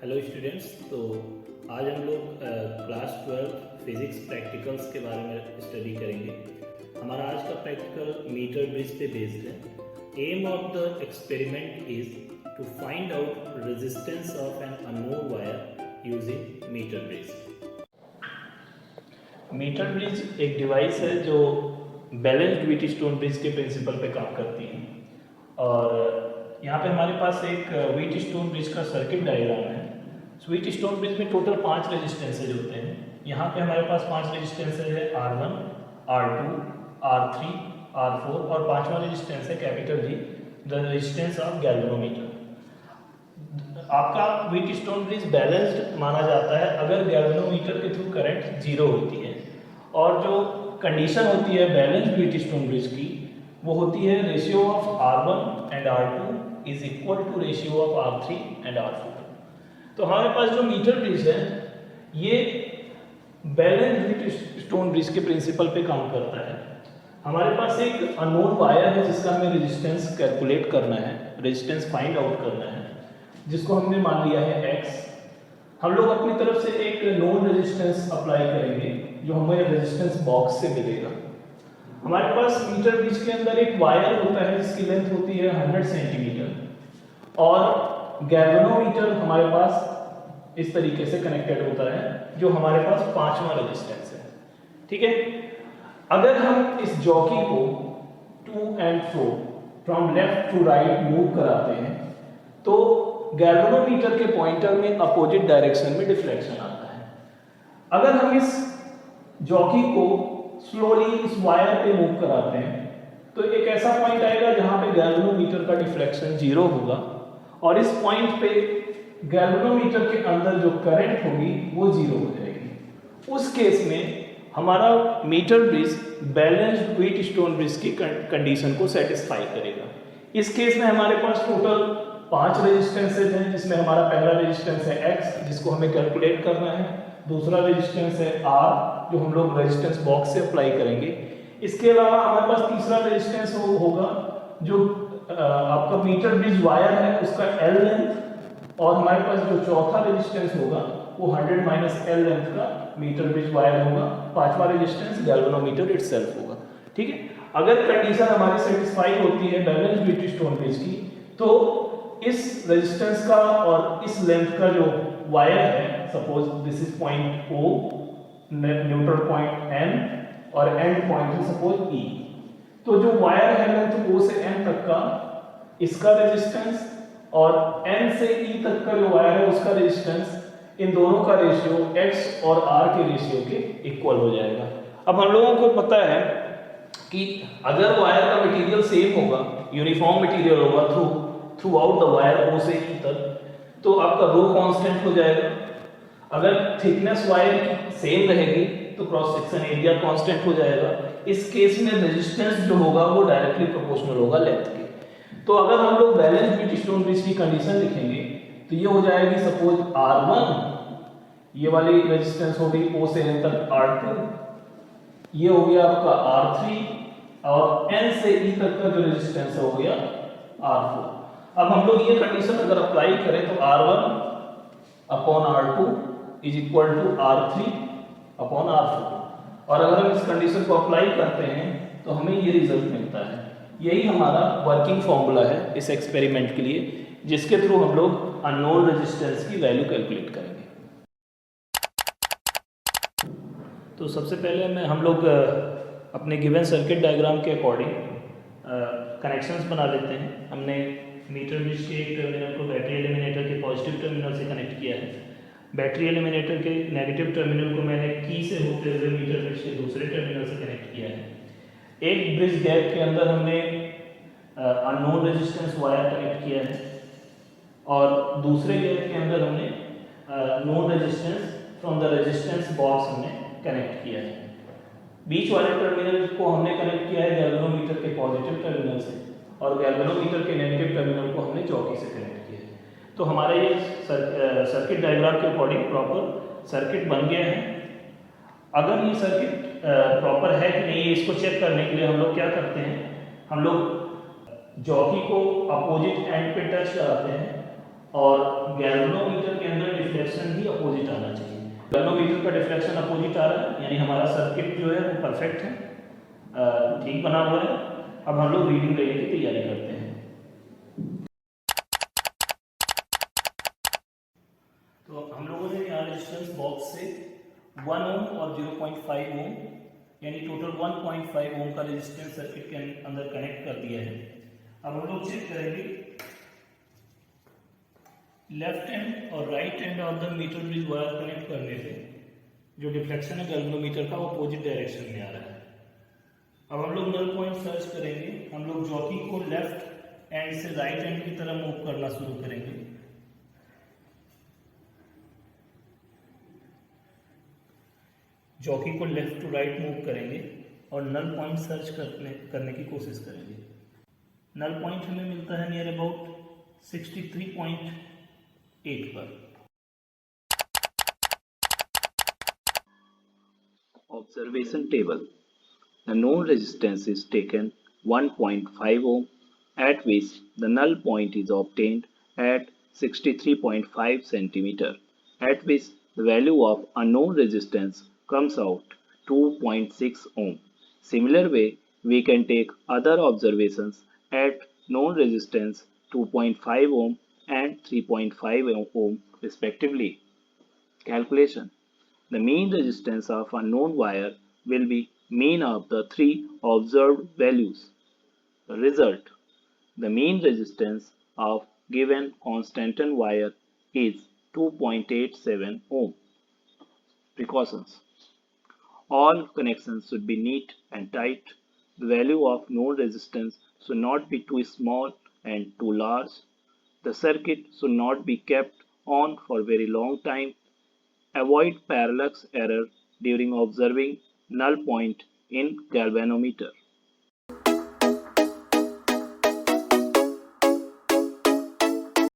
Hello students. तो आज हम लोग क्लास 12 फिजिक्स प्रैक्टिकल्स के बारे में स्टडी करेंगे। हमारा आज का प्रैक्टिकल मीटर ब्रिज पे बेस्ड है। Aim of the experiment is to find out resistance of an unknown wire using meter bridge. Meter bridge एक डिवाइस है जो बैलेंस्ड व्हीटस्टोन ब्रिज के प्रिंसिपल पे काम करती है। और यहाँ पे हमारे पास एक व्हीटस्टोन ब्रिज का सर्किट डायग्राम है। व्हीटस्टोन ब्रिज में टोटल 5 रेजिस्टेंसेज होते हैं। यहाँ पे हमारे पास 5 रेजिस्टेंसेज है, R1, R2, R3, R4 और 5वां रेजिस्टेंस है capital G, the resistance of galvanometer. आपका व्हीटस्टोन ब्रिज बैलेंस्ड माना जाता है अगर गैल्वेनोमीटर के थ्रू करंट 0 होती है। और जो कंडीशन होती है बैलेंस्ड व्हीटस्टोन ब्रिज की, वो होती है ratio of R1 and R2 is equal to ratio of R3 and R4। तो हमारे पास जो मीटर ब्रिज है ये बैलेंस्ड व्हीटस्टोन ब्रिज के प्रिंसिपल पे काम करता है। हमारे पास एक अननोन वायर है जिसका हमें रेजिस्टेंस कैलकुलेट करना है, रेजिस्टेंस फाइंड आउट करना है, जिसको हमने मान लिया है X। हम लोग अपनी तरफ से एक नोन रेजिस्टेंस अप्लाई करेंगे जो हमें रेजिस्टेंस बॉक्स से मिलेगा। हमारे पास मीटर ब्रिज के अंदर एक वायर होता है जिसकी लेंथ होती है 100 सेंटीमीटर और गैल्वेनोमीटर हमारे पास इस तरीके से कनेक्टेड होता है जो हमारे पास 5वां रेजिस्टेंस है। ठीक है, अगर हम इस जॉकी को to and fro from left to right move कराते हैं तो गैल्वेनोमीटर के पॉइंटर में अपोजिट डायरेक्शन में डिफ्लेक्शन आता है। अगर हम इस जॉकी को स्लोली इस वायर पे मूव कराते हैं तो एक ऐसा पॉइंट आएगा जहां पे गैल्वेनोमीटर का डिफ्लेक्शन 0 होगा और इस पॉइंट पे गैल्वेनोमीटर के अंदर जो करंट होगी वो 0 हो जाएगी। उस केस में हमारा meter bridge balanced Wheatstone bridge की कंडीशन को सेटिस्फाई करेगा। इस केस में हमारे पास टोटल 5 रेजिस्टेंसेज हैं, जिसमें हमारा पहला रेजिस्टेंस है X जिसको हमें कैलकुलेट करना है, दूसरा रेजिस्टेंस है R जो हम लोग रेजिस्टेंस बॉक्स से अप्लाई करेंगे। इसके अलावा हमारे पास तीसरा रेजिस्टेंस होगा जो आपका मीटर ब्रिज वायर है उसका L लेंथ, और हमारे पास जो चौथा रेजिस्टेंस होगा वो 100 माइनस L लेंथ का मीटर ब्रिज वायर होगा। 5वां रेजिस्टेंस गैल्वेनोमीटर इटसेल्फ होगा। ठीक है, अगर कंडीशन हमारी सेटिस्फाई होती है बैलेंस्ड व्हीटस्टोन ब्रिज की तो इस रेजिस्टेंस का और इस लेंथ का जो वायर है, suppose this is point O, neutral point N और एंड पॉइंट है सपोज E। तो जो वायर है लेंथ O से N तक का इसका रेजिस्टेंस और N से E तक का जो वायर है उसका रेजिस्टेंस, इन दोनों का रेशियो X और R के रेशियो के इक्वल हो जाएगा। अब हम लोगों को पता है कि अगर वायर का मटेरियल सेम होगा, यूनिफॉर्म मटेरियल होगा through out the wire O से E तक, तो आपका रो कांस्टेंट हो जाएगा। अगर थिकनेस वायर की सेम रहेगी तो क्रॉस सेक्शन एरिया कांस्टेंट हो जाएगा। इस केस में रेजिस्टेंस जो होगा वो डायरेक्टली प्रोपोर्शनल होगा लेंथ के। तो अगर हम लोग बैलेंस्ड व्हीटस्टोन ब्रिज की कंडीशन लिखेंगे तो ये हो जाएगी सपोज R1, ये वाली रेजिस्टेंस होगी O से N तक R2, ये हो गया आपका R3 और N से E तक का जो रेजिस्टेंस हो गया R4। अब हम लोग ये कंडीशन अगर अप्लाई करें तो R1 upon R2 is equal to R3 upon R4, और अगर हम इस कंडीशन को अप्लाई करते हैं तो हमें ये रिजल्ट मिलता है। यही हमारा वर्किंग फॉर्मूला है इस एक्सपेरिमेंट के लिए, जिसके थ्रू हम लोग अननोन रेजिस्टेंस की वैल्यू कैलकुलेट करेंगे। तो सबसे पहले हम लोग अपने गिवन सर्किट डायग्राम के अकॉर्डिंग कनेक्शंस बना लेते हैं। हमने मीटर ब्रिज के एक टर्मिनल को बैटरी एलिमिनेटर के पॉजिटिव टर्मिनल से कनेक्ट किया है। बैटरी एलिमिनेटर के नेगेटिव टर्मिनल को मैंने की से होते हुए मीटर ब्रिज के दूसरे टर्मिनल से कनेक्ट किया है। एक ब्रिज गैप के अंदर हमने अननोन रेजिस्टेंस वायर कनेक्ट किया है और दूसरे गैप के अंदर हमने known resistance from the resistance box हमने कनेक्ट किया है। बीच वाले टर्मिनल को हमने कनेक्ट किया है गैल्वेनोमीटर के पॉजिटिव टर्मिनल से और गैल्वेनोमीटर के नेगेटिव टर्मिनल को हमने चौकी से कनेक्ट किया है। तो हमारा ये सर्किट डायग्राम के अकॉर्डिंग प्रॉपर सर्किट बन गया है। अगर ये सर्किट प्रॉपर है कि नहीं इसको चेक करने के लिए हम लोग क्या करते हैं, हम लोग जॉकी को अपोजिट एंड पे टच कराते हैं और गैल्वेनोमीटर के अंदर डिफ्लेक्शन भी अपोजिट आना चाहिए। गैल्वेनोमीटर का डिफ्लेक्शन अपोजिट आ रहा है, यानी हमारा सर्किट जो है वो परफेक्ट है, ठीक बना हुआ है। अब हम लोग रीडिंग लेने की तैयारी करते हैं। तो हम लोगों ने यहाँ रेजिस्टेंस बॉक्स से 1 ओम और 0.5 ओम यानी टोटल 1.5 ओम का रेजिस्टेंस सर्किट के अंदर कनेक्ट कर दिया है। अब हम लोग चेक करेंगे लेफ्ट एंड और right end of the meter bridge wire connect करने से जो डिफ्लेक्शन है गैल्वेनोमीटर का वो अपोजिट डायरेक्शन में आ रहा है। अब हम लोग नल पॉइंट सर्च करेंगे। हम लोग जॉकी को लेफ्ट एंड से राइट एंड की तरफ मूव करना शुरू करेंगे। जॉकी को लेफ्ट टू राइट मूव करेंगे और नल पॉइंट सर्च करने की कोशिश करेंगे। नल पॉइंट हमें मिलता है नियर अबाउट 63.8 पर। Observation table. The known resistance is taken 1.5 ohm, at which the null point is obtained at 63.5 centimeter, at which the value of unknown resistance comes out 2.6 ohm. Similar way, we can take other observations at known resistance 2.5 ohm and 3.5 ohm respectively. Calculation. The mean resistance of a known wire will be mean of the three observed values. The result. The mean resistance of given constant wire is 2.87 ohm. Precautions. All connections should be neat and tight. The value of known resistance should not be too small and too large. The circuit should not be kept on for very long time. Avoid parallax error during observing null point in galvanometer.